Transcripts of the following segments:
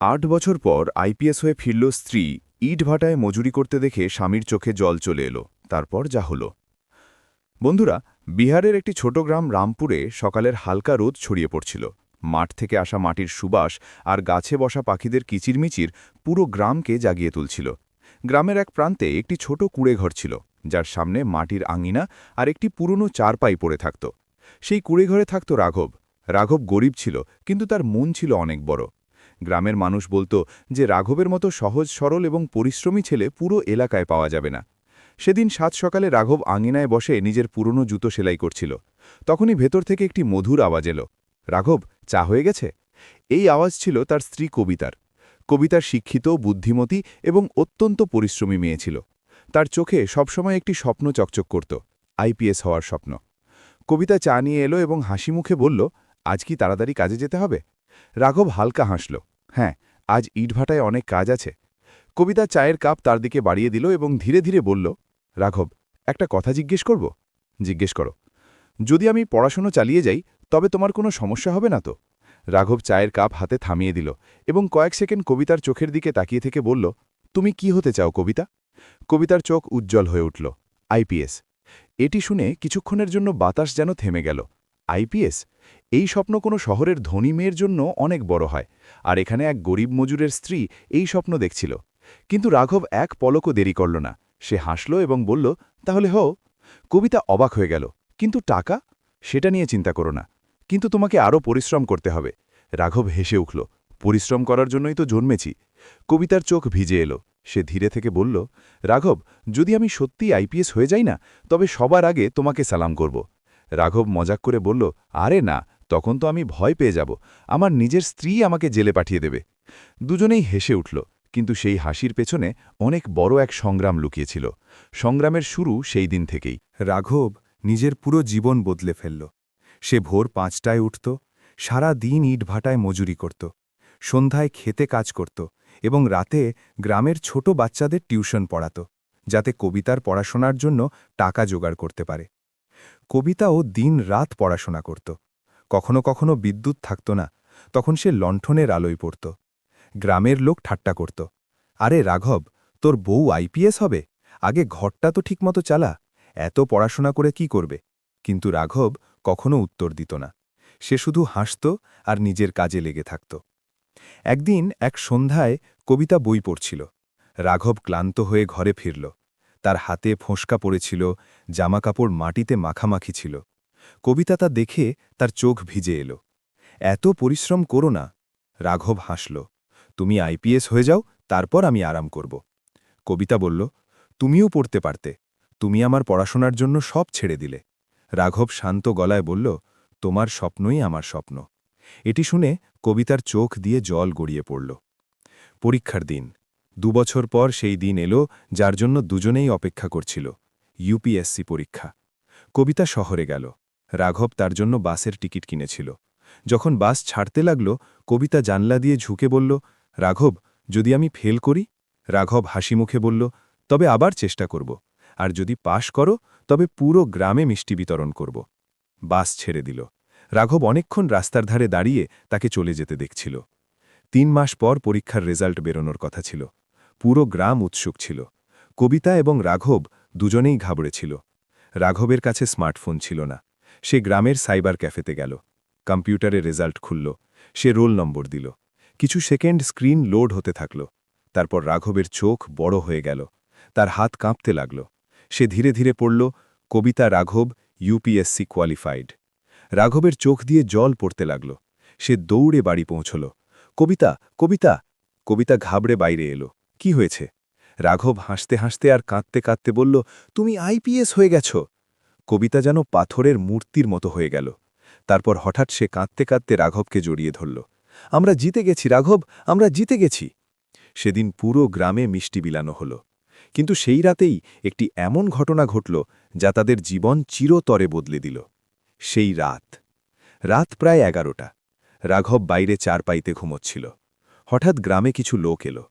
৮ বছর পর আইপিএস হয়ে ফিরল স্ত্রী। ইটভাটায় মজুরি করতে দেখে স্বামীর চোখে জল চলে এলো। তারপর যা হলো। বন্ধুরা, বিহারের একটি ছোট গ্রাম রামপুরে সকালের হালকা রোদ ছড়িয়ে পড়ছিল। মাঠ থেকে আসা মাটির সুবাস আর গাছে বসা পাখিদের কিচিরমিচির পুরো গ্রামকে জাগিয়ে তুলছিল। গ্রামের এক প্রান্তে একটি ছোট কুঁড়েঘর ছিল, যার সামনে মাটির আঙিনা আর একটি পুরনো চারপাই পড়ে থাকত। সেই কুঁড়েঘরে থাকত রাঘব। রাঘব গরিব ছিল, কিন্তু তার মন ছিল অনেক বড়। গ্রামের মানুষ বলতো যে রাঘবের মতো সহজ সরল এবং পরিশ্রমী ছেলে পুরো এলাকায় পাওয়া যাবে না। সেদিন সাত সকালে রাঘব আঙিনায় বসে নিজের পুরনো জুতো সেলাই করছিল। তখনই ভেতর থেকে একটি মধুর আওয়াজ এলো, রাঘব, চা হয়ে গেছে। এই আওয়াজ ছিল তার স্ত্রী কবিতার। কবিতার শিক্ষিত, বুদ্ধিমতী এবং অত্যন্ত পরিশ্রমী মেয়ে ছিল। তার চোখে সবসময় একটি স্বপ্ন চকচক করত, আইপিএস হওয়ার স্বপ্ন। কবিতা চা নিয়ে এলো এবং হাসি মুখে বলল, আজ কি তাড়াতাড়ি কাজে যেতে হবে? রাঘব হালকা হাসল, হ্যাঁ, আজ ইটভাটায় অনেক কাজ আছে। কবিতা চায়ের কাপ তার দিকে বাড়িয়ে দিল এবং ধীরে ধীরে বলল, রাঘব, একটা কথা জিজ্ঞেস করব? জিজ্ঞেস করো। যদি আমি পড়াশোনা চালিয়ে যাই, তবে তোমার কোনো সমস্যা হবে না তো? রাঘব চায়ের কাপ হাতে থামিয়ে দিল এবং কয়েক সেকেন্ড কবিতার চোখের দিকে তাকিয়ে থেকে বলল, তুমি কি হতে চাও কবিতা? কবিতার চোখ উজ্জ্বল হয়ে উঠল, আইপিএস। এটি শুনে কিছুক্ষণের জন্য বাতাস যেন থেমে গেল। আইপিএস? এই স্বপ্ন কোনো শহরের ধনী মেয়ের জন্য অনেক বড় হয়, আর এখানে এক গরিব মজুরের স্ত্রী এই স্বপ্ন দেখছিল। কিন্তু রাঘব এক পলকও দেরি করল না। সে হাসল এবং বলল, তাহলে হও। কবিতা অবাক হয়ে গেল, কিন্তু টাকা? সেটা নিয়ে চিন্তা করো না, কিন্তু তোমাকে আরও পরিশ্রম করতে হবে। রাঘব হেসে উঠল, পরিশ্রম করার জন্যই তো জন্মেছি। কবিতার চোখ ভিজে এলো। সে ধীরে থেকে বলল, রাঘব, যদি আমি সত্যিই আইপিএস হয়ে যাই না, তবে সবার আগে তোমাকে সালাম করব। রাঘব মজাক করে বলল, আরে না, তখন তো আমি ভয় পেয়ে যাব। আমার নিজের স্ত্রী আমাকে জেলে পাঠিয়ে দেবে। দুজনেই হেসে উঠল, কিন্তু সেই হাসির পেছনে অনেক বড় এক সংগ্রাম লুকিয়েছিল। সংগ্রামের শুরু সেই দিন থেকেই। রাঘব নিজের পুরো জীবন বদলে ফেলল। সে ভোর ৫টায় উঠত, সারা দিন ইটভাটায় মজুরি করত, সন্ধ্যায় খেতে কাজ করত এবং রাতে গ্রামের ছোট বাচ্চাদের টিউশন পড়াত, যাতে কবিতার পড়াশোনার জন্য টাকা জোগাড় করতে পারে। কবিতাও দিন রাত পড়াশোনা করত। কখনো কখনো বিদ্যুৎ থাকত না, তখন সে লণ্ঠনের আলোয় পড়ত। গ্রামের লোক ঠাট্টা করত, আরে রাঘব, তোর বউ আইপিএস হবে? আগে ঘরটা তো ঠিকমতো চালা, এত পড়াশোনা করে কি করবে? কিন্তু রাঘব কখনো উত্তর দিত না। সে শুধু হাসত আর নিজের কাজে লেগে থাকত। একদিন এক সন্ধ্যায় কবিতা বই পড়ছিল। রাঘব ক্লান্ত হয়ে ঘরে ফিরল। তার হাতে ফোঁসকা পড়েছিল, জামাকাপড় মাটিতে মাখামাখি ছিল। কবিতা তা দেখে তার চোখ ভিজে এলো। এত পরিশ্রম করো না। রাঘব হাসল, তুমি আইপিএস হয়ে যাও, তারপর আমি আরাম করব। কবিতা বলল, তুমিও পড়তে পারতে, তুমি আমার পড়াশোনার জন্য সব ছেড়ে দিলে। রাঘব শান্ত গলায় বলল, তোমার স্বপ্নই আমার স্বপ্ন। এটি শুনে কবিতার চোখ দিয়ে জল গড়িয়ে পড়ল। পরীক্ষার দিন। ২ বছর পর সেই দিন এলো, যার জন্য দুজনেই অপেক্ষা করছিল, ইউপিএসসি পরীক্ষা। কবিতা শহরে গেল। রাঘব তার জন্য বাসের টিকিট কিনেছিল। যখন বাস ছাড়তে লাগল, কবিতা জানলা দিয়ে ঝুঁকে বলল, রাঘব, যদি আমি ফেল করি? রাঘব হাসি মুখে বলল, তবে আবার চেষ্টা করব, আর যদি পাশ করো, তবে পুরো গ্রামে মিষ্টি বিতরণ করব। বাস ছেড়ে দিল। রাঘব অনেকক্ষণ রাস্তার ধারে দাঁড়িয়ে তাকে চলে যেতে দেখছিল। ৩ মাস পর পরীক্ষার রেজাল্ট বেরোনোর কথা ছিল। পুরো গ্রাম উৎসুক ছিল। কবিতা এবং রাঘব দুজনেই ঘাবড়েছিল। রাঘবের কাছে স্মার্টফোন ছিল না। সে গ্রামের সাইবার ক্যাফেতে গেল। কম্পিউটারে রেজাল্ট খুলল। সে রোল নম্বর দিল। কিছু সেকেন্ড স্ক্রিন লোড হতে থাকল। তারপর রাঘবের চোখ বড় হয়ে গেল। তার হাত কাঁপতে লাগল। সে ধীরে ধীরে পড়ল, কবিতা রাঘব, ইউপিএসসি কোয়ালিফাইড। রাঘবের চোখ দিয়ে জল পড়তে লাগল। সে দৌড়ে বাড়ি পৌঁছল। কবিতা, কবিতা! কবিতা ঘাবড়ে বাইরে এলো। কি হয়েছে? রাঘব হাসতে হাসতে আর কাঁদতে কাঁদতে বলল, তুমি আইপিএস হয়ে গেছ। কবিতা যেন পাথরের মূর্তির মতো হয়ে গেল। তারপর হঠাৎ সে কাঁদতে কাঁদতে রাঘবকে জড়িয়ে ধরল। আমরা জিতে গেছি রাঘব, আমরা জিতে গেছি। সেদিন পুরো গ্রামে মিষ্টি বিলানো হল। কিন্তু সেই রাতেই একটি এমন ঘটনা ঘটল, যা তাদের জীবন চিরতরে বদলে দিল। সেই রাত। রাত প্রায় ১১টা। রাঘব বাইরে চারপাইতে ঘুমোচ্ছিল। হঠাৎ গ্রামে কিছু লোক এলো।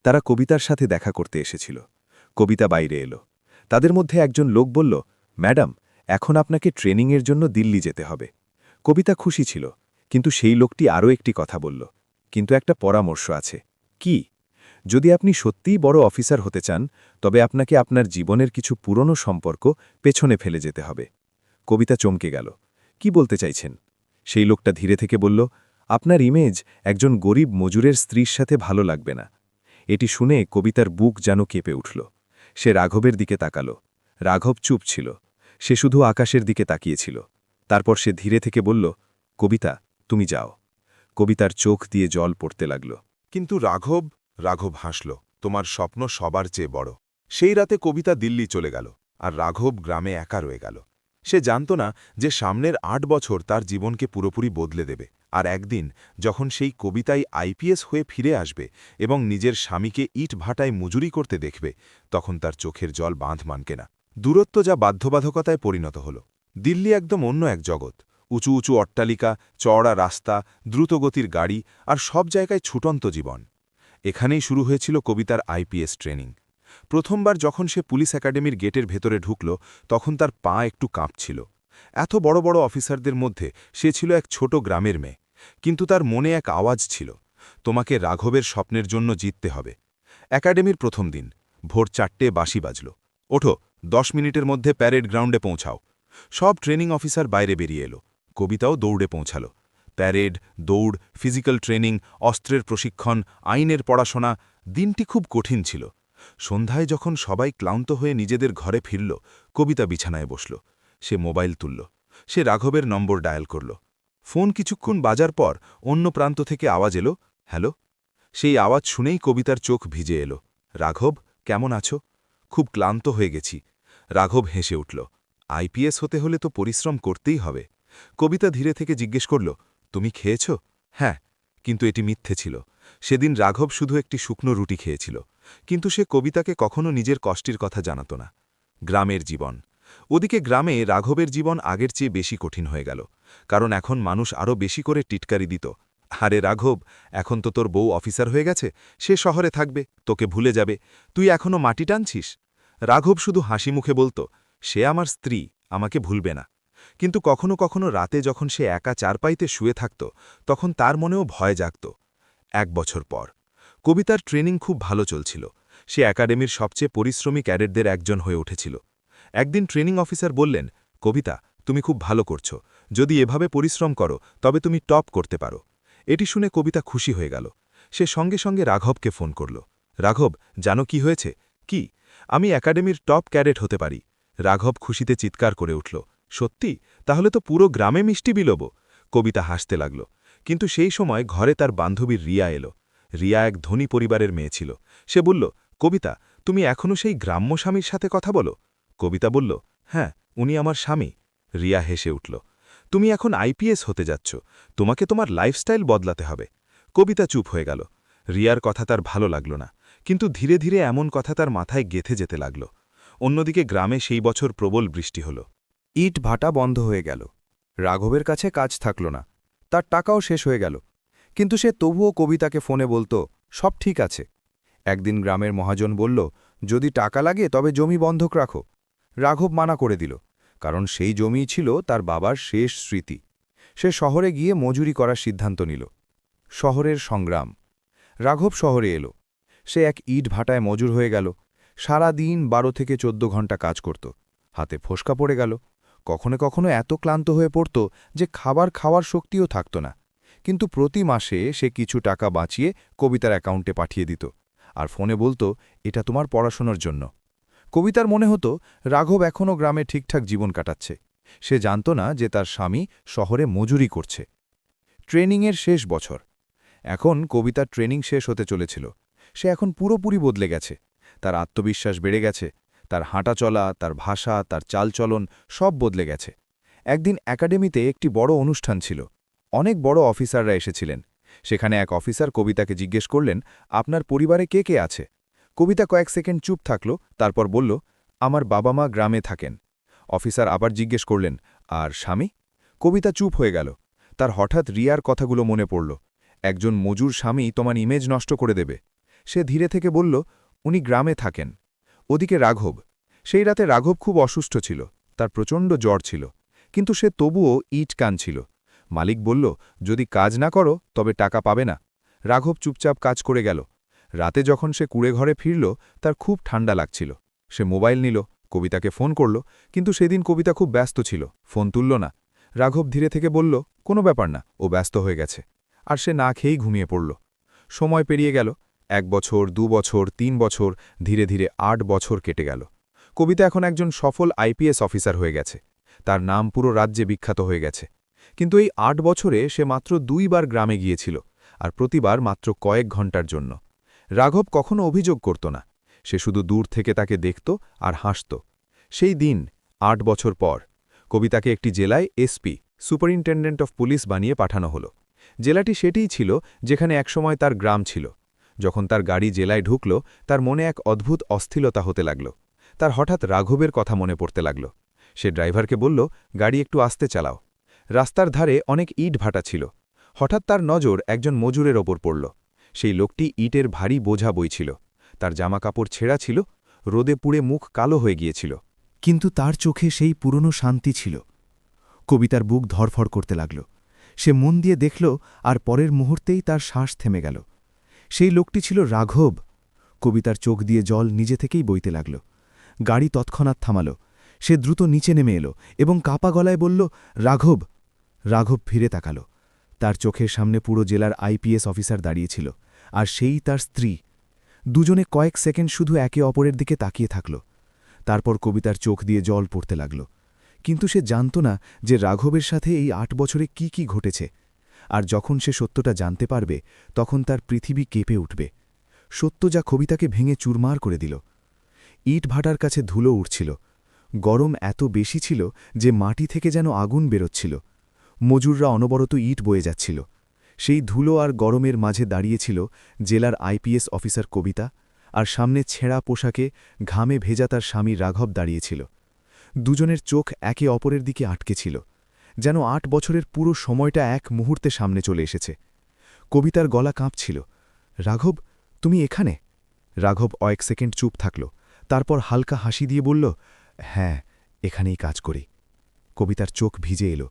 তারা কবিতার সাথে দেখা করতে এসেছিল। কবিতা বাইরে এলো। তাদের মধ্যে একজন লোক বলল, ম্যাডাম, এখন আপনাকে ট্রেনিংয়ের জন্য দিল্লি যেতে হবে। কবিতা খুশি ছিল, কিন্তু সেই লোকটি আরও একটি কথা বলল, কিন্তু একটা পরামর্শ আছে। কি? যদি আপনি সত্যিই বড় অফিসার হতে চান, তবে আপনাকে আপনার জীবনের কিছু পুরনো সম্পর্ক পেছনে ফেলে যেতে হবে। কবিতা চমকে গেল। কি বলতে চাইছেন? সেই লোকটা ধীরে থেকে বলল, আপনার ইমেজ একজন গরিব মজুরের স্ত্রীর সাথে ভালো লাগবে না। এটি শুনে কবিতার বুক যেন কেঁপে উঠল। সে রাঘবের দিকে তাকালো। রাঘব চুপ ছিল। সে শুধু আকাশের দিকে তাকিয়েছিল। তারপর সে ধীরে থেকে বলল, কবিতা, তুমি যাও। কবিতার চোখ দিয়ে জল পড়তে লাগল। কিন্তু রাঘব হাসল। তোমার স্বপ্ন সবার চেয়ে বড়। সেই রাতে কবিতা দিল্লি চলে গেল, আর রাঘব গ্রামে একা রয়ে গেল। সে জানত না যে সামনের ৮ বছর তার জীবনকে পুরোপুরি বদলে দেবে। আর একদিন যখন সেই কবিতাই আইপিএস হয়ে ফিরে আসবে এবং নিজের স্বামীকে ইট ভাটায় মজুরি করতে দেখবে, তখন তার চোখের জল বাঁধ মানকে না। দূরত্ব যা বাধ্যবাধকতায় পরিণত হল। দিল্লি একদম অন্য এক জগৎ। উঁচু উঁচু অট্টালিকা, চওড়া রাস্তা, দ্রুতগতির গাড়ি, আর সব জায়গায় ছুটন্ত জীবন। এখানেই শুরু হয়েছিল কবিতার আইপিএস ট্রেনিং। প্রথমবার যখন সে পুলিশ একাডেমির গেটের ভেতরে ঢুকল, তখন তার পা একটু কাঁপছিল। এত বড় বড় অফিসারদের মধ্যে সে ছিল এক ছোট গ্রামের মেয়ে। কিন্তু তার মনে এক আওয়াজ ছিল, তোমাকে রাঘবের স্বপ্নের জন্য জিততে হবে। একাডেমির প্রথম দিন, ভোর 4টে বাঁশি বাজল। ওঠো, 10 মিনিটের মধ্যে প্যারেড গ্রাউন্ডে পৌঁছাও। সব ট্রেনিং অফিসার বাইরে বেরিয়ে এলো। কবিতাও দৌড়ে পৌঁছাল। প্যারেড, দৌড়, ফিজিক্যাল ট্রেনিং, অস্ত্রের প্রশিক্ষণ, আইনের পড়াশোনা। দিনটি খুব কঠিন ছিল। সন্ধ্যায় যখন সবাই ক্লান্ত হয়ে নিজেদের ঘরে ফিরল, কবিতা বিছানায় বসল। সে মোবাইল তুলল। সে রাঘবের নম্বর ডায়াল করল। ফোন কিছুক্ষণ বাজার পর অন্য প্রান্ত থেকে আওয়াজ এলো, হ্যালো। সেই আওয়াজ শুনেই কবিতার চোখ ভিজে এলো। রাঘব, কেমন আছো? খুব ক্লান্ত হয়ে গেছি। রাঘব হেসে উঠল। আইপিএস হতে হলে তো পরিশ্রম করতেই হবে। কবিতা ধীরে থেকে জিজ্ঞেস করল, তুমি খেয়েছ? হ্যাঁ, কিন্তু এটি মিথ্যে ছিল। সেদিন রাঘব শুধু একটি শুকনো রুটি খেয়েছিল। কিন্তু সে কবিতাকে কখনো নিজের কষ্টের কথা জানাত না। গ্রামের জীবন। ওদিকে গ্রামে রাঘবের জীবন আগের চেয়ে বেশি কঠিন হয়ে গেল। কারণ এখন মানুষ আরও বেশি করে টিটকারি দিত। আরে রাঘব, এখন তো তোর বউ অফিসার হয়ে গেছে, সে শহরে থাকবে, তোকে ভুলে যাবে, তুই এখনও মাটি টানছিস। রাঘব শুধু হাসি মুখে বলত, সে আমার স্ত্রী, আমাকে ভুলবে না। কিন্তু কখনো কখনো রাতে যখন সে একা চারপাইতে শুয়ে থাকত, তখন তার মনেও ভয় জাগত। 1 বছর পর কবিতার ট্রেনিং খুব ভালো চলছিল। সে একাডেমির সবচেয়ে পরিশ্রমী ক্যাডেটদের একজন হয়ে উঠেছিল। একদিন ট্রেনিং অফিসার বললেন, কবিতা, তুমি খুব ভালো করছো। যদি এভাবে পরিশ্রম করো তবে তুমি টপ করতে পারো। এটি শুনে কবিতা খুশি হয়ে গেল। সে সঙ্গে সঙ্গে রাঘবকে ফোন করল। রাঘব, জানো কি হয়েছে? কি? আমি একাডেমির টপ ক্যাডেট হতে পারি। রাঘব খুশিতে চিৎকার করে উঠল, সত্যি? তাহলে তো পুরো গ্রামে মিষ্টি বিলোব। কবিতা হাসতে লাগল। কিন্তু সেই সময় ঘরে তার বান্ধবী রিয়া এলো। রিয়া এক ধনী পরিবারের মেয়ে ছিল। সে বলল, কবিতা, তুমি এখনও সেই গ্রাম্য স্বামীর সাথে কথা বলো? কবিতা বলল, হ্যাঁ, উনি আমার স্বামী। রিয়া হেসে উঠল, তুমি এখন আইপিএস হতে যাচ্ছ, তোমাকে তোমার লাইফস্টাইল বদলাতে হবে। কবিতা চুপ হয়ে গেল। রিয়ার কথা তার ভালো লাগল না, কিন্তু ধীরে ধীরে এমন কথা তার মাথায় গেঁথে যেতে লাগল। অন্যদিকে গ্রামে সেই বছর প্রবল বৃষ্টি হল। ইট ভাটা বন্ধ হয়ে গেল। রাঘবের কাছে কাজ থাকল না। তার টাকাও শেষ হয়ে গেল। কিন্তু সে তবুও কবিতাকে ফোনে বলত, সব ঠিক আছে। একদিন গ্রামের মহাজন বলল, যদি টাকা লাগে তবে জমি বন্ধক রাখো। রাঘব মানা করে দিল, কারণ সেই জমিই ছিল তার বাবার শেষ স্মৃতি। সে শহরে গিয়ে মজুরি করার সিদ্ধান্ত নিল। শহরের সংগ্রাম। রাঘব শহরে এলো। সে এক ইট ভাটায় মজুর হয়ে গেল। সারা দিন 12 থেকে 14 ঘন্টা কাজ করত। হাতে ফোসকা পড়ে গেল। কখনো কখনো এত ক্লান্ত হয়ে পড়ত যে খাবার খাওয়ার শক্তিও থাকত না। কিন্তু প্রতি মাসে সে কিছু টাকা বাঁচিয়ে কবিতার অ্যাকাউন্টে পাঠিয়ে দিত। আর ফোনে বলতো, এটা তোমার পড়াশোনার জন্য। কবিতার মনে হতো রাঘব এখনও গ্রামে ঠিকঠাক জীবন কাটাচ্ছে। সে জানত না যে তার স্বামী শহরে মজুরি করছে। ট্রেনিংয়ের শেষ বছর। এখন কবিতার ট্রেনিং শেষ হতে চলেছিল। সে এখন পুরোপুরি বদলে গেছে। তার আত্মবিশ্বাস বেড়ে গেছে। তার হাঁটা চলা, তার ভাষা, তার চালচলন সব বদলে গেছে। একদিন একাডেমিতে একটি বড় অনুষ্ঠান ছিল। অনেক বড় অফিসাররা এসেছিলেন। সেখানে এক অফিসার কবিতাকে জিজ্ঞেস করলেন, আপনার পরিবারে কে কে আছে? কবিতা কয়েক সেকেন্ড চুপ থাকল, তারপর বলল, আমার বাবা মা গ্রামে থাকেন। অফিসার আবার জিজ্ঞেস করলেন, আর স্বামী? কবিতা চুপ হয়ে গেল। তার হঠাৎ রিয়ার কথাগুলো মনে পড়ল। একজন মজুর স্বামী তোমার ইমেজ নষ্ট করে দেবে। সে ধীরে থেকে বলল, উনি গ্রামে থাকেন। ওদিকে রাঘব। সেই রাতে রাঘব খুব অসুস্থ ছিল। তার প্রচণ্ড জ্বর ছিল। কিন্তু সে তবুও ইট কানছিল। মালিক বলল, যদি কাজ না করো তবে টাকা পাবে না। রাঘব চুপচাপ কাজ করে গেল। রাতে যখন সে কুড়ে ঘরে ফিরল, তার খুব ঠান্ডা লাগছিল। সে মোবাইল নিল, কবিতাকে ফোন করল, কিন্তু সেদিন কবিতা খুব ব্যস্ত ছিল, ফোন তুলল না। রাঘব ধীরে থেকে বলল, কোনো ব্যাপার না, ও ব্যস্ত হয়ে গেছে। আর সে না খেয়েই ঘুমিয়ে পড়ল। সময় পেরিয়ে গেল, 1 বছর, 2 বছর, 3 বছর, ধীরে ধীরে 8 বছর কেটে গেল। কবিতা এখন একজন সফল আইপিএস অফিসার হয়ে গেছে। তার নাম পুরো রাজ্যে বিখ্যাত হয়ে গেছে। কিন্তু এই 8 বছরে সে মাত্র 2 বার গ্রামে গিয়েছিল, আর প্রতিবার মাত্র কয়েক ঘন্টার জন্য। রাঘব কখনো অভিযোগ করত না, সে শুধু দূর থেকে তাকে দেখত আর হাসত। সেই দিন 8 বছর পর কবিতাকে একটি জেলায় এসপি, সুপারিনটেন্ডেন্ট অফ পুলিশ বানিয়ে পাঠানো হলো। জেলাটি সেটিই ছিল যেখানে একসময় তার গ্রাম ছিল। যখন তার গাড়ি জেলায় ঢুকল, তার মনে এক অদ্ভুত অস্থিরতা হতে লাগল। তার হঠাৎ রাঘবের কথা মনে পড়তে লাগল। সে ড্রাইভারকে বলল, গাড়ি একটু আস্তে চালাও। রাস্তার ধারে অনেক ইট ভাটা ছিল। হঠাৎ তার নজর একজন মজুরের ওপর পড়ল। সেই লোকটি ইটের ভারী বোঝা বইছিল। তার জামাকাপড় ছেঁড়া ছিল, রোদে পুড়ে মুখ কালো হয়ে গিয়েছিল। কিন্তু তার চোখে সেই পুরনো শান্তি ছিল। কবিতার বুক ধরফড় করতে লাগল। সে মন দিয়ে দেখল, আর পরের মুহূর্তেই তার শ্বাস থেমে গেল। সেই লোকটি ছিল রাঘব। কবিতার চোখ দিয়ে জল নিজে থেকেই বইতে লাগল। গাড়ি তৎক্ষণাৎ থামাল। সে দ্রুত নিচে নেমে এলো এবং কাপা গলায় বলল, রাঘব। রাঘব ফিরে তাকাল। তার চোখের সামনে পুরো জেলার আইপিএস অফিসার দাঁড়িয়েছিল, আর সেই তার স্ত্রী। দুজনে কয়েক সেকেন্ড শুধু একে অপরের দিকে তাকিয়ে থাকল। তারপর কবিতার চোখ দিয়ে জল পড়তে লাগল। কিন্তু সে জানত না যে রাঘবের সাথে এই 8 বছরে কি কি ঘটেছে। আর যখন সে সত্যটা জানতে পারবে, তখন তার পৃথিবী কেঁপে উঠবে। সত্য যা কবিতাকে ভেঙে চুরমার করে দিল। ইট ভাটার কাছে ধুলো উঠছিল। গরম এত বেশি ছিল যে মাটি থেকে যেন আগুন বেরোচ্ছিল। মজুররা অনবরত ইট বয়ে যাচ্ছিল। সেই ধুলো আর গরমের মাঝে দাঁড়িয়েছিল জেলার আইপিএস অফিসার কবিতা, আর সামনে ছেঁড়া পোশাকে ঘামে ভেজা তার স্বামী রাঘব দাঁড়িয়েছিল। দুজনের চোখ একে অপরের দিকে আটকে ছিল, যেন 8 বছরের পুরো সময়টা এক মুহূর্তে সামনে চলে এসেছে। কবিতার গলা কাঁপছিল। রাঘব, তুমি এখানে? রাঘব কয়েক সেকেন্ড চুপ থাকল, তারপর হালকা হাসি দিয়ে বলল, হ্যাঁ, এখানেই কাজ করি। কবিতার চোখ ভিজে এলো।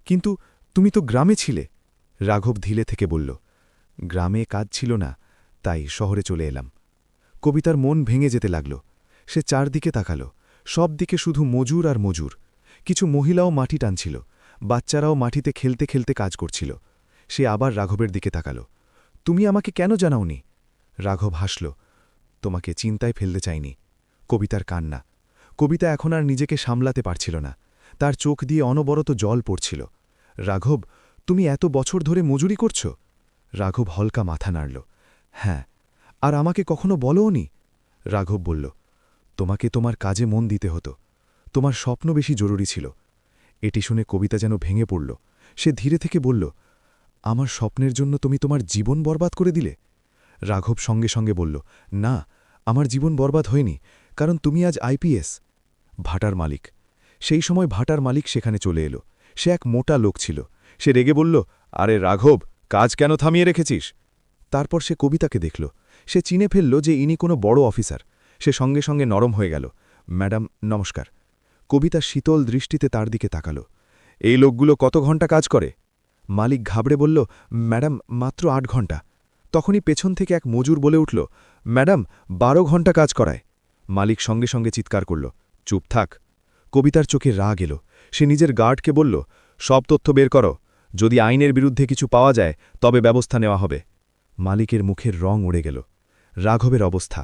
কিন্তু তুমি তো গ্রামে ছিলে। রাঘব ধীরে থেকে বলল, গ্রামে কাজ ছিল না, তাই শহরে চলে এলাম। কবিতার মন ভেঙে যেতে লাগল। সে চারদিকে তাকাল, সব দিকে শুধু মজুর আর মজুর। কিছু মহিলাও মাটি টানছিল, বাচ্চারাও মাটিতে খেলতে খেলতে কাজ করছিল। সে আবার রাঘবের দিকে তাকাল। তুমি আমাকে কেন জানাওনি? রাঘব হাসল, তোমাকে চিন্তায় ফেলতে চাইনি। কবিতার কান্না। কবিতা এখন আর নিজেকে সামলাতে পারছিল না। তার চোখ দিয়ে অনবরত জল পড়ছিল। রাঘব, তুমি এত বছর ধরে মজুরি করছ? রাঘব হলকা মাথা নাড়ল। হ্যাঁ। আর আমাকে কখনো বলোনি? রাঘব বলল, তোমাকে তোমার কাজে মন দিতে হতো। তোমার স্বপ্ন বেশি জরুরি ছিল। এটি শুনে কবিতা যেন ভেঙে পড়ল। সে ধীরে থেকে বলল, আমার স্বপ্নের জন্য তুমি তোমার জীবন বরবাদ করে দিলে? রাঘব সঙ্গে সঙ্গে বলল, না, আমার জীবন বরবাদ হয়নি, কারণ তুমি আজ আইপিএস। ভাটার মালিক। সেই সময় ভাটার মালিক সেখানে চলে এলো। সে এক মোটা লোক ছিল। সে রেগে বলল, আরে রাঘব, কাজ কেন থামিয়ে রেখেছিস? তারপর সে কবিতাকে দেখল। সে চিনে ফেলল যে ইনি কোনো বড় অফিসার। সে সঙ্গে সঙ্গে নরম হয়ে গেল। ম্যাডাম, নমস্কার। কবিতা শীতল দৃষ্টিতে তার দিকে তাকাল। এই লোকগুলো কত ঘন্টা কাজ করে? মালিক ঘাবড়ে বলল, ম্যাডাম, মাত্র 8 ঘন্টা। তখনই পেছন থেকে এক মজুর বলে উঠল, ম্যাডাম, 12 ঘন্টা কাজ করায়। মালিক সঙ্গে সঙ্গে চিৎকার করল, চুপ থাক। কবিতার চোখে রাগ এলো। সে নিজের গার্ডকে বলল, সব তথ্য বের করো। যদি আইনের বিরুদ্ধে কিছু পাওয়া যায়, তবে ব্যবস্থা নেওয়া হবে। মালিকের মুখের রং উড়ে গেল। রাঘবের অবস্থা।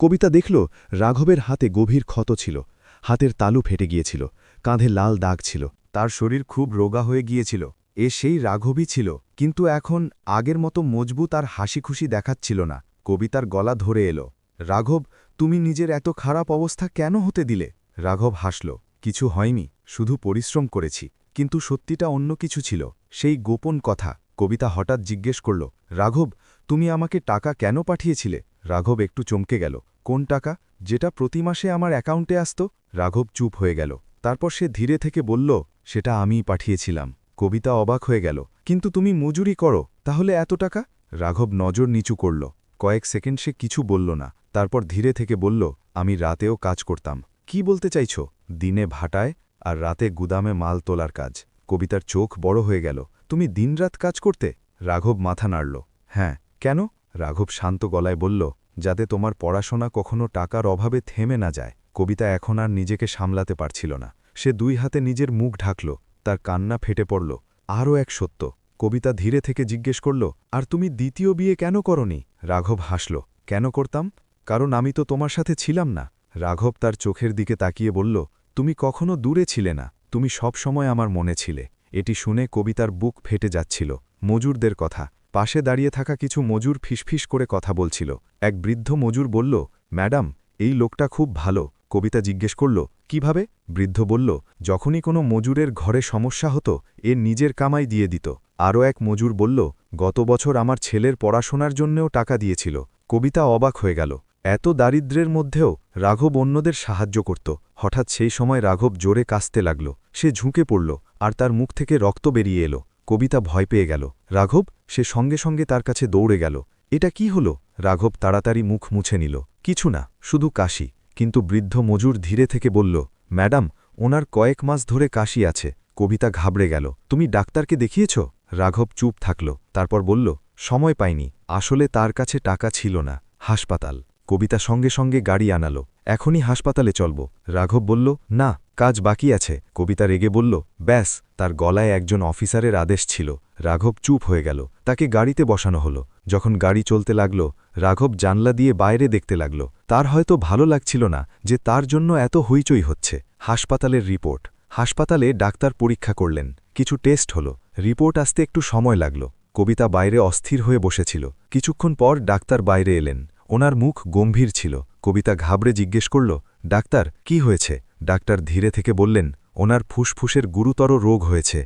কবিতা দেখল, রাঘবের হাতে গভীর ক্ষত ছিল। হাতের তালু ফেটে গিয়েছিল, কাঁধে লাল দাগ ছিল। তার শরীর খুব রোগা হয়ে গিয়েছিল। এ সেই রাঘবই ছিল, কিন্তু এখন আগের মতো মজবুত আর হাসিখুশি দেখাচ্ছিল না। কবিতার গলা ধরে এলো, রাঘব, তুমি নিজের এত খারাপ অবস্থা কেন হতে দিলে? রাঘব হাসল, কিছু হয়নি, শুধু পরিশ্রম করেছি। কিন্তু সত্যিটা অন্য কিছু ছিল, সেই গোপন কথা। কবিতা হঠাৎ জিজ্ঞেস করল, রাঘব, তুমি আমাকে টাকা কেন পাঠিয়েছিলে? রাঘব একটু চমকে গেল, কোন টাকা? যেটা প্রতি মাসে আমার অ্যাকাউন্টে আসত। রাঘব চুপ হয়ে গেল। তারপর সে ধীরে থেকে বলল, সেটা আমিই পাঠিয়েছিলাম। কবিতা অবাক হয়ে গেল, কিন্তু তুমি মজুরি করো, তাহলে এত টাকা? রাঘব নজর নিচু করল। কয়েক সেকেন্ড সে কিছু বলল না। তারপর ধীরে থেকে বলল, আমি রাতেও কাজ করতাম। কি বলতে চাইছ? দিনে ভাটায় আর রাতে গুদামে মাল তোলার কাজ। কবিতার চোখ বড় হয়ে গেল। তুমি দিনরাত কাজ করতে? রাঘব মাথা নাড়ল। হ্যাঁ, কেন? রাঘব শান্ত গলায় বলল, যাতে তোমার পড়াশোনা কখনো টাকার অভাবে থেমে না যায়। কবিতা এখন আর নিজেকে সামলাতে পারছিল না। সে দুই হাতে নিজের মুখ ঢাকল, তার কান্না ফেটে পড়ল। আরও এক সত্য। কবিতা ধীরে থেকে জিজ্ঞেস করল, আর তুমি দ্বিতীয় বিয়ে কেন করনি? রাঘব হাসল, কেন করতাম? কারণ আমি তো তোমার সাথে ছিলাম না। রাঘব তার চোখের দিকে তাকিয়ে বলল, তুমি কখনো দূরে ছিলে না, তুমি সব সময় আমার মনে ছিলে। এটি শুনে কবিতার বুক ফেটে যাচ্ছিল। মজুরদের কথা। পাশে দাঁড়িয়ে থাকা কিছু মজুর ফিসফিস করে কথা বলছিল। এক বৃদ্ধ মজুর বলল, ম্যাডাম, এই লোকটা খুব ভালো। কবিতা জিজ্ঞেস করল, কিভাবে? বৃদ্ধ বলল, যখনই কোনো মজুরের ঘরে সমস্যা হতো এর নিজের কামাই দিয়ে দিত। আরও এক মজুর বলল, গত বছর আমার ছেলের পড়াশোনার জন্যেও টাকা দিয়েছিল। কবিতা অবাক হয়ে গেল। এত দারিদ্র্যের মধ্যেও রাঘব অন্যদের সাহায্য করত। হঠাৎ সেই সময় রাঘব জোরে কাঁচতে লাগল। সে ঝুঁকে পড়ল, আর তার মুখ থেকে রক্ত বেরিয়ে এলো। কবিতা ভয় পেয়ে গেল। রাঘব? সে সঙ্গে সঙ্গে তার কাছে দৌড়ে গেল। এটা কি হলো? রাঘব তাড়াতাড়ি মুখ মুছে নিল। কিছু না, শুধু কাশি। কিন্তু বৃদ্ধ মজুর ধীরে থেকে বলল, ম্যাডাম, ওনার কয়েক মাস ধরে কাশি আছে। কবিতা ঘাবড়ে গেল। তুমি ডাক্তারকে দেখিয়েছ? রাঘব চুপ থাকল, তারপর বলল, সময় পাইনি। আসলে তার কাছে টাকা ছিল না। হাসপাতাল। কবিতা সঙ্গে সঙ্গে গাড়ি আনালো। এখনই হাসপাতালে চলব। রাঘব বলল, না, কাজ বাকি আছে। কবিতা রেগে বলল, ব্যাস। তার গলায় একজন অফিসারের আদেশ ছিল। রাঘব চুপ হয়ে গেল। তাকে গাড়িতে বসানো হলো। যখন গাড়ি চলতে লাগল, রাঘব জানলা দিয়ে বাইরে দেখতে লাগল। তার হয়তো ভালো লাগছিল না যে তার জন্য এত হইচই হচ্ছে। হাসপাতালের রিপোর্ট। হাসপাতালে ডাক্তার পরীক্ষা করলেন। কিছু টেস্ট হলো। রিপোর্ট আসতে একটু সময় লাগল। কবিতা বাইরে অস্থির হয়ে বসেছিল। কিছুক্ষণ পর ডাক্তার বাইরে এলেন। ওনার মুখ গম্ভীর ছিল। কবিতা ঘাবড়ে জিজ্ঞেস করল, ডাক্তার, কি হয়েছে? ডাক্তার ধীরে থেকে বললেন, ওনার ফুসফুসের গুরুতর রোগ হয়েছে।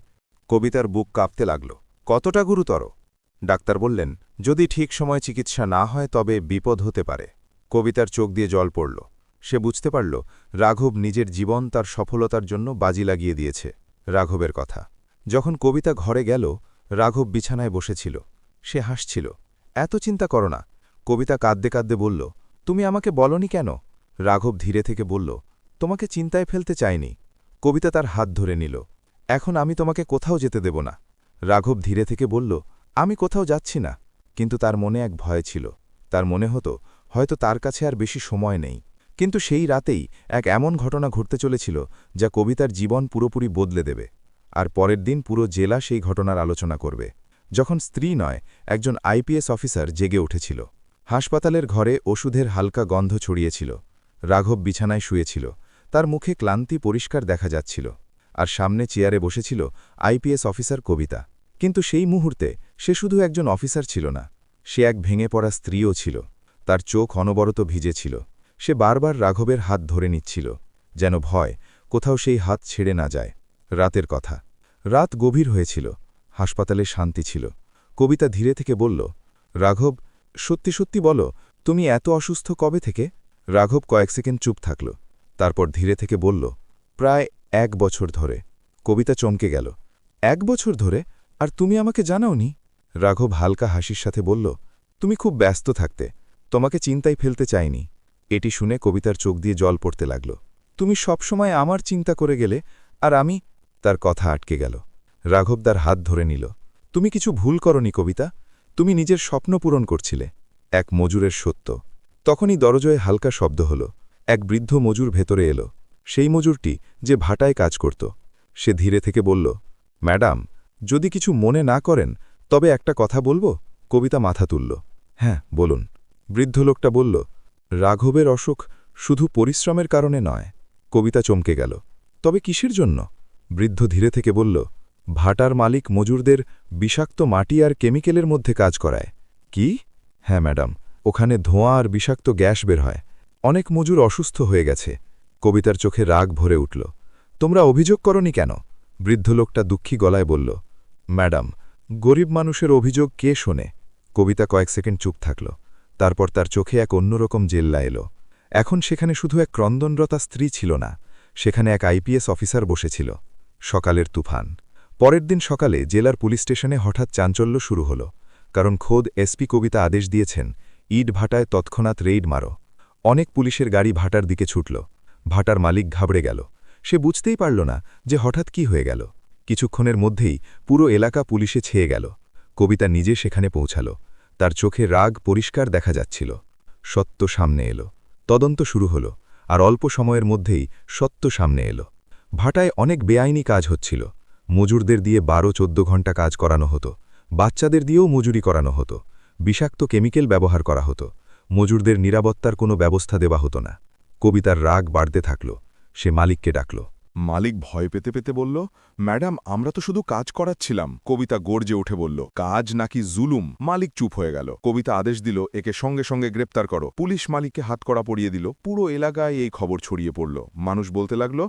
কবিতার বুক কাঁপতে লাগল। কতটা গুরুতর? ডাক্তার বললেন, যদি ঠিক সময় চিকিৎসা না হয় তবে বিপদ হতে পারে। কবিতার চোখ দিয়ে জল পড়ল। সে বুঝতে পারল রাঘব নিজের জীবন তার সফলতার জন্য বাজি লাগিয়ে দিয়েছে। রাঘবের কথা। যখন কবিতা ঘরে গেল, রাঘব বিছানায় বসেছিল। সে হাসছিল। এত চিন্তা করো না। কবিতা কাঁদতে কাঁদতে বলল, তুমি আমাকে বলনি কেন? রাঘব ধীরে থেকে বলল, তোমাকে চিন্তায় ফেলতে চাইনি। কবিতা তার হাত ধরে নিল। এখন আমি তোমাকে কোথাও যেতে দেব না। রাঘব ধীরে থেকে বলল, আমি কোথাও যাচ্ছি না। কিন্তু তার মনে এক ভয় ছিল। তার মনে হতো হয়তো তার কাছে আর বেশি সময় নেই। কিন্তু সেই রাতেই এক এমন ঘটনা ঘটতে চলেছিল যা কবিতার জীবন পুরোপুরি বদলে দেবে। আর পরের দিন পুরো জেলা সেই ঘটনার আলোচনা করবে। যখন স্ত্রী নয়, একজন আইপিএস অফিসার জেগে উঠেছিল। হাসপাতালের ঘরে ওষুধের হালকা গন্ধ ছড়িয়েছিল। রাঘব বিছানায় শুয়েছিল। তার মুখে ক্লান্তি পরিষ্কার দেখা যাচ্ছিল। আর সামনে চেয়ারে বসেছিল আইপিএস অফিসার কবিতা। কিন্তু সেই মুহূর্তে সে শুধু একজন অফিসার ছিল না, সে এক ভেঙে পড়া স্ত্রীও ছিল। তার চোখ অনবরত ভিজে ছিল। সে বারবার রাঘবের হাত ধরে নিচ্ছিল, যেন ভয় কোথাও সেই হাত ছেড়ে না যায়। রাতের কথা। রাত গভীর হয়েছিল। হাসপাতালে শান্তি ছিল। কবিতা ধীরে থেকে বলল, রাঘব, সত্যি সত্যি বলো, তুমি এত অসুস্থ কবে থেকে? রাঘব কয়েক সেকেন্ড চুপ থাকল। তারপর ধীরে থেকে বলল, প্রায় 1 বছর ধরে। কবিতা চমকে গেল। 1 বছর ধরে? আর তুমি আমাকে জানাওনি? রাঘব হালকা হাসির সাথে বলল, তুমি খুব ব্যস্ত থাকতে, তোমাকে চিন্তায় ফেলতে চাইনি। এটি শুনে কবিতার চোখ দিয়ে জল পড়তে লাগল। তুমি সবসময় আমার চিন্তা করে গেলে, আর আমি। তার কথা আটকে গেল। রাঘব তার হাত ধরে নিল। তুমি কিছু ভুল করনি কবিতা, তুমি নিজের স্বপ্ন পূরণ করছিলে। এক মজুরের সত্য। তখনই দরজায় হালকা শব্দ হল। এক বৃদ্ধ মজুর ভেতরে এলো। সেই মজুরটি যে ভাটায় কাজ করত। সে ধীরে থেকে বলল, ম্যাডাম, যদি কিছু মনে না করেন তবে একটা কথা বলবো? কবিতা মাথা তুলল। হ্যাঁ, বলুন। বৃদ্ধ লোকটা বলল, রাঘবের অসুখ শুধু পরিশ্রমের কারণে নয়। কবিতা চমকে গেল। তবে কিসের জন্য? বৃদ্ধ ধীরে থেকে বলল, ভাটার মালিক মজুরদের বিষাক্ত মাটি আর কেমিক্যালের মধ্যে কাজ করায়। কি? হ্যাঁ ম্যাডাম, ওখানে ধোঁয়া আর বিষাক্ত গ্যাস বের হয়। অনেক মজুর অসুস্থ হয়ে গেছে। কবিতার চোখে রাগ ভরে উঠল। তোমরা অভিযোগ করনি কেন? বৃদ্ধ লোকটা দুঃখী গলায় বলল, ম্যাডাম, গরিব মানুষের অভিযোগ কে শোনে? কবিতা কয়েক সেকেন্ড চুপ থাকল। তারপর তার চোখে এক অন্যরকম জেল্লা এলো। এখন সেখানে শুধু এক ক্রন্দনরতা স্ত্রী ছিল না, সেখানে এক আইপিএস অফিসার বসেছিল। সকালের তুফান। পরের দিন সকালে জেলার পুলিশ স্টেশনে হঠাৎ চাঞ্চল্য শুরু হল। কারণ খোদ এসপি কবিতা আদেশ দিয়েছেন, ইট ভাটায় তৎক্ষণাৎ রেইড মারো। অনেক পুলিশের গাড়ি ভাটার দিকে ছুটল। ভাটার মালিক ঘাবড়ে গেল। সে বুঝতেই পারল না যে হঠাৎ কি হয়ে গেল। কিছুক্ষণের মধ্যেই পুরো এলাকা পুলিশে ছেয়ে গেল। কবিতা নিজে সেখানে পৌঁছাল। তার চোখে রাগ পরিষ্কার দেখা যাচ্ছিল। সত্য সামনে এলো। তদন্ত শুরু হলো, আর অল্প সময়ের মধ্যেই সত্য সামনে এলো। ভাটায় অনেক বেআইনি কাজ হচ্ছিল। মজুরদের দিয়ে 12-14 ঘন্টা কাজ করানো হতো। বাচ্চাদের দিয়েও মজুরি করানো হতো। বিষাক্ত কেমিক্যাল ব্যবহার করা হতো। মজুরদের নিরাপত্তার কোনো ব্যবস্থা দেওয়া হতো না। কবিতার রাগ বাড়তে থাকল। সে মালিককে ডাকল। মালিক ভয় পেতে পেতে বলল, ম্যাডাম, আমরা তো শুধু কাজ করাচ্ছিলাম। কবিতা গর্জে উঠে বলল, কাজ নাকি জুলুম? মালিক চুপ হয়ে গেল। কবিতা আদেশ দিল, একে সঙ্গে সঙ্গে গ্রেপ্তার করো। পুলিশ মালিককে হাতকড়া পরিয়ে দিল। পুরো এলাকায় এই খবর ছড়িয়ে পড়ল। মানুষ বলতে লাগল,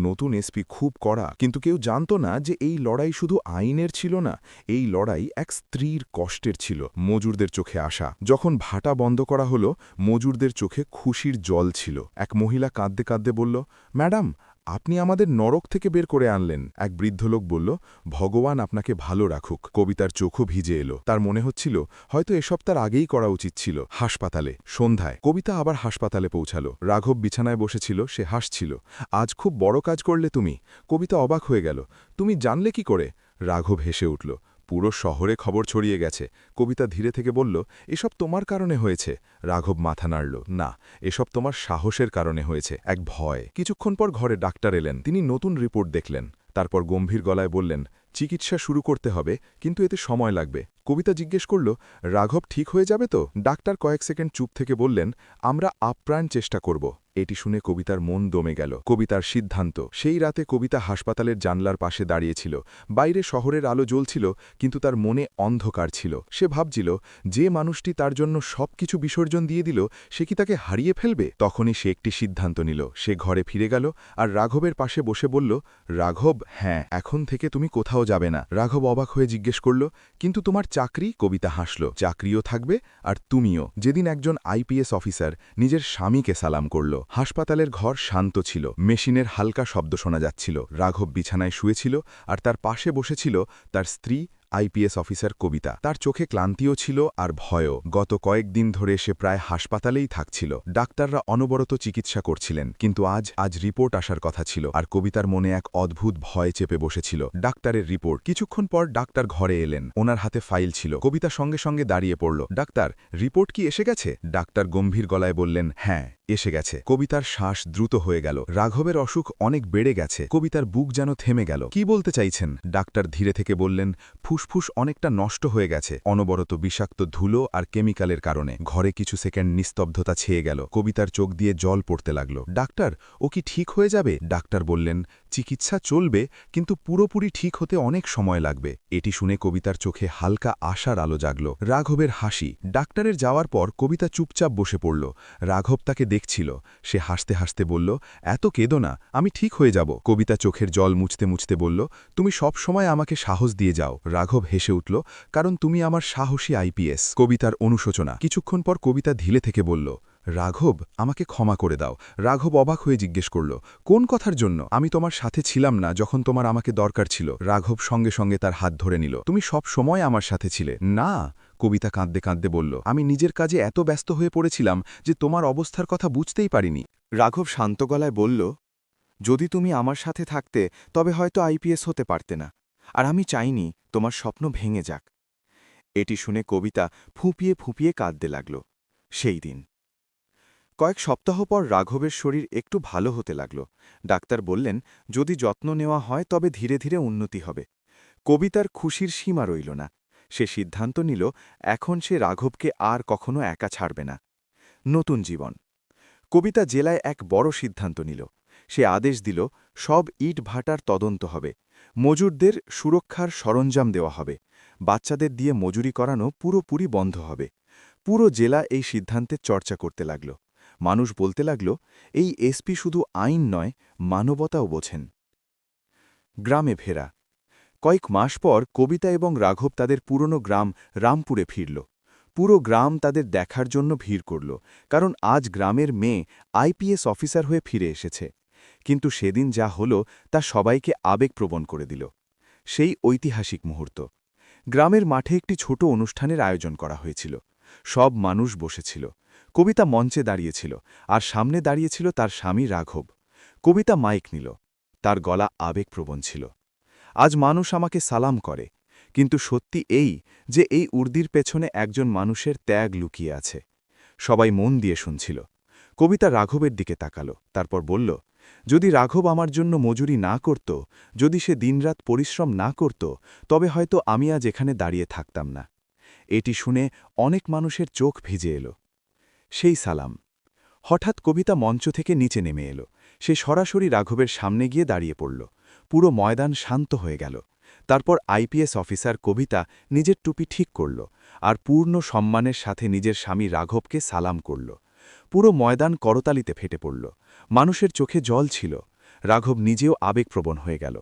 নতুন এসপি খুব কড়া। কিন্তু কেউ জানত না যে এই লড়াই শুধু আইনের ছিল না, এই লড়াই এক স্ত্রীর কষ্টের ছিল। মজুরদের চোখে আশা। যখন ভাটা বন্ধ করা হলো, মজুরদের চোখে খুশির জল ছিল। এক মহিলা কাঁদতে কাঁদতে বলল, ম্যাডাম, আপনি আমাদের নরক থেকে বের করে আনলেন। এক বৃদ্ধ লোক বলল, ভগবান আপনাকে ভালো রাখুক। কবিতার চোখও ভিজে এলো। তার মনে হচ্ছিল হয়তো এসব তার আগেই করা উচিত ছিল। হাসপাতালে সন্ধ্যায় কবিতা আবার হাসপাতালে পৌঁছালো। রাঘব বিছানায় বসেছিল, সে হাসছিল। আজ খুব বড় কাজ করলে তুমি। কবিতা অবাক হয়ে গেল। তুমি জানলে কি করে? রাঘব হেসে উঠল। পুরো শহরে খবর ছড়িয়ে গেছে। কবিতা ধীরে থেকে বলল, এসব তোমার কারণে হয়েছে। রাঘব মাথা নাড়ল। না, এসব তোমার সাহসের কারণে হয়েছে। এক ভয়। কিছুক্ষণ পর ঘরে ডাক্তার এলেন। তিনি নতুন রিপোর্ট দেখলেন। তারপর গম্ভীর গলায় বললেন, চিকিৎসা শুরু করতে হবে, কিন্তু এতে সময় লাগবে। কবিতা জিজ্ঞেস করল, রাঘব ঠিক হয়ে যাবে তো? ডাক্তার কয়েক সেকেন্ড চুপ থেকে বললেন, আমরা আপ্রাণ চেষ্টা করব। এটি শুনে কবিতার মন দমে গেল। কবিতার সিদ্ধান্ত। সেই রাতে কবিতা হাসপাতালের জানলার পাশে দাঁড়িয়েছিল। বাইরে শহরের আলো জ্বলছিল, কিন্তু তার মনে অন্ধকার ছিল। সে ভাবছিল, যে মানুষটি তার জন্য সবকিছু বিসর্জন দিয়ে দিল, সে কি তাকে হারিয়ে ফেলবে? তখনই সে একটি সিদ্ধান্ত নিল। সে ঘরে ফিরে গেল আর রাঘবের পাশে বসে বলল, রাঘব, হ্যাঁ, এখন থেকে তুমি কোথাও যাবে না। রাঘব অবাক হয়ে জিজ্ঞেস করল, কিন্তু তোমার চাকরি? কবিতা হাসল। চাকরিও থাকবে, আর তুমিও। যেদিন একজন আইপিএস অফিসার নিজের স্বামীকে সালাম করল। হাসপাতালের ঘর শান্ত ছিল। মেশিনের হালকা শব্দ শোনা যাচ্ছিল। রাঘব বিছানায় শুয়েছিল, আর তার পাশে বসেছিল তার স্ত্রী, আইপিএস অফিসার কবিতা। তার চোখে ক্লান্তিও ছিল আর ভয়ও। গত কয়েকদিন ধরে সে প্রায় হাসপাতালেই থাকছিল। ডাক্তাররা অনবরত চিকিৎসা করছিলেন, কিন্তু আজ রিপোর্ট আসার কথা ছিল, আর কবিতার মনে এক অদ্ভুত ভয় চেপে বসেছিল। ডাক্তারের রিপোর্ট। কিছুক্ষণ পর ডাক্তার ঘরে এলেন। ওনার হাতে ফাইল ছিল। কবিতা সঙ্গে সঙ্গে দাঁড়িয়ে পড়ল। ডাক্তার, রিপোর্ট কি এসে গেছে? ডাক্তার গম্ভীর গলায় বললেন, হ্যাঁ, এসে গেছে। কবিতার শ্বাস দ্রুত হয়ে গেল। রাঘবের অসুখ অনেক বেড়ে গেছে। কবিতার বুক যেন থেমে গেল। কি বলতে চাইছেন? ডাক্তার ধীরে থেকে বললেন, ফুসফুস অনেকটা নষ্ট হয়ে গেছে, অনবরত বিষাক্ত ধুলো আর কেমিক্যালের কারণে। ঘরে কিছু সেকেন্ড নিস্তব্ধতা ছেয়ে গেল। কবিতার চোখ দিয়ে জল পড়তে লাগল। ডাক্তার, ও কি ঠিক হয়ে যাবে? ডাক্তার বললেন, চিকিৎসা চলবে, কিন্তু পুরোপুরি ঠিক হতে অনেক সময় লাগবে। এটি শুনে কবিতার চোখে হালকা আশার আলো জাগল। রাঘবের হাসি। ডাক্তারের যাওয়ার পর কবিতা চুপচাপ বসে পড়ল। রাঘব তাকে দেখছিল। সে হাসতে হাসতে বলল, এত কেঁদো না, আমি ঠিক হয়ে যাব। কবিতা চোখের জল মুছতে মুছতে বলল, তুমি সব সময় আমাকে সাহস দিয়ে যাও। রাঘব হেসে উঠল, কারণ তুমি আমার সাহসী আইপিএস। কবিতার অনুশোচনা। কিছুক্ষণ পর কবিতা ধীরে থেকে বলল, রাঘব, আমাকে ক্ষমা করে দাও। রাঘব অবাক হয়ে জিজ্ঞেস করল, কোন কথার জন্য? আমি তোমার সাথে ছিলাম না যখন তোমার আমাকে দরকার ছিল। রাঘব সঙ্গে সঙ্গে তার হাত ধরে নিল। তুমি সব সময় আমার সাথে ছিলে। না, কবিতা কাঁদতে কাঁদতে বলল, আমি নিজের কাজে এত ব্যস্ত হয়ে পড়েছিলাম যে তোমার অবস্থার কথা বুঝতেই পারিনি। রাঘব শান্ত গলায় বলল, যদি তুমি আমার সাথে থাকতে তবে হয়তো আইপিএস হতে পারতে না, আর আমি চাইনি তোমার স্বপ্ন ভেঙে যাক। এটি শুনে কবিতা ফুঁপিয়ে ফুঁপিয়ে কাঁদতে লাগল। সেই দিন কয়েক সপ্তাহ পর রাঘবের শরীর একটু ভালো হতে লাগল। ডাক্তার বললেন, যদি যত্ন নেওয়া হয় তবে ধীরে ধীরে উন্নতি হবে। কবিতার খুশির সীমা রইল না। সে সিদ্ধান্ত নিল, এখন সে রাঘবকে আর কখনো একা ছাড়বে না। নতুন জীবন। কবিতা জেলায় এক বড় সিদ্ধান্ত নিল। সে আদেশ দিল, সব ইট ভাটার তদন্ত হবে। মজুরদের সুরক্ষার সরঞ্জাম দেওয়া হবে। বাচ্চাদের দিয়ে মজুরি করানো পুরোপুরি বন্ধ হবে। পুরো জেলা এই সিদ্ধান্তের চর্চা করতে লাগল। মানুষ বলতে লাগল, এই এসপি শুধু আইন নয়, মানবতাও বোঝেন। গ্রামে ফেরা। কয়েক মাস পর কবিতা এবং রাঘব তাদের পুরনো গ্রাম রামপুরে ফিরল। পুরো গ্রাম তাদের দেখার জন্য ভিড় করল, কারণ আজ গ্রামের মেয়ে আইপিএস অফিসার হয়ে ফিরে এসেছে। কিন্তু সেদিন যা হলো তা সবাইকে আবেগপ্রবণ করে দিল। সেই ঐতিহাসিক মুহূর্ত। গ্রামের মাঠে একটি ছোট অনুষ্ঠানের আয়োজন করা হয়েছিল। সব মানুষ বসেছিল। কবিতা মঞ্চে দাঁড়িয়েছিল, আর সামনে দাঁড়িয়েছিল তার স্বামী রাঘব। কবিতা মাইক নিল। তার গলা আবেগপ্রবণ ছিল। আজ মানুষ আমাকে সালাম করে, কিন্তু সত্যি এই যে এই উর্দির পেছনে একজন মানুষের ত্যাগ লুকিয়ে আছে। সবাই মন দিয়ে শুনছিল। কবিতা রাঘবের দিকে তাকালো, তারপর বলল, যদি রাঘব আমার জন্য মজুরি না করত, যদি সে দিনরাত পরিশ্রম না করত, তবে হয়তো আমি আজ এখানে দাঁড়িয়ে থাকতাম না। এটি শুনে অনেক মানুষের চোখ ভিজে এলো। সেই সালাম। হঠাৎ কবিতা মঞ্চ থেকে নিচে নেমে এলো। সে সরাসরি রাঘবের সামনে গিয়ে দাঁড়িয়ে পড়ল। পুরো ময়দান শান্ত হয়ে গেল। তারপর আইপিএস অফিসার কবিতা নিজের টুপি ঠিক করল আর পূর্ণ সম্মানের সাথে নিজের স্বামী রাঘবকে সালাম করল। পুরো ময়দান করতালিতে ফেটে পড়ল। মানুষের চোখে জল ছিল। রাঘব নিজেও আবেগপ্রবণ হয়ে গেল।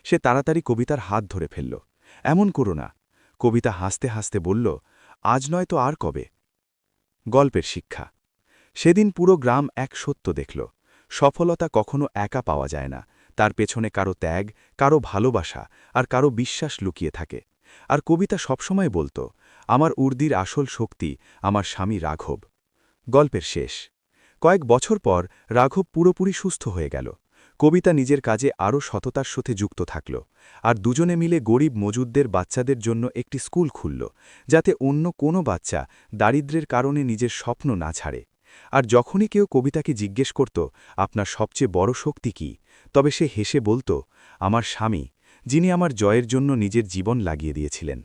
সে তাড়াতাড়ি কবিতার হাত ধরে ফেলল। এমন করো না। কবিতা হাসতে হাসতে বলল, আজ নয় তো আর কবে। গল্পের শিক্ষা। সেদিন পুরো গ্রাম এক সত্য দেখল, সফলতা কখনো একা পাওয়া যায় না, তার পেছনে কারো ত্যাগ, কারো ভালোবাসা আর কারো বিশ্বাস লুকিয়ে থাকে। আর কবিতা সবসময় বলতো, আমার উর্দির আসল শক্তি আমার স্বামী রাঘব। গল্পের শেষ। কয়েক বছর পর রাঘব পুরোপুরি সুস্থ হয়ে গেল। কবিতা নিজের কাজে আরও সততার সাথে যুক্ত থাকল, আর দুজনে মিলে গরিব মজুদদের বাচ্চাদের জন্য একটি স্কুল খুলল, যাতে অন্য কোনো বাচ্চা দারিদ্র্যের কারণে নিজের স্বপ্ন না ছাড়ে। আর যখনই কেউ কবিতাকে জিজ্ঞেস করত, আপনার সবচেয়ে বড় শক্তি কি, তবে সে হেসে বলতো, আমার স্বামী, যিনি আমার জয়ের জন্য নিজের জীবন লাগিয়ে দিয়েছিলেন।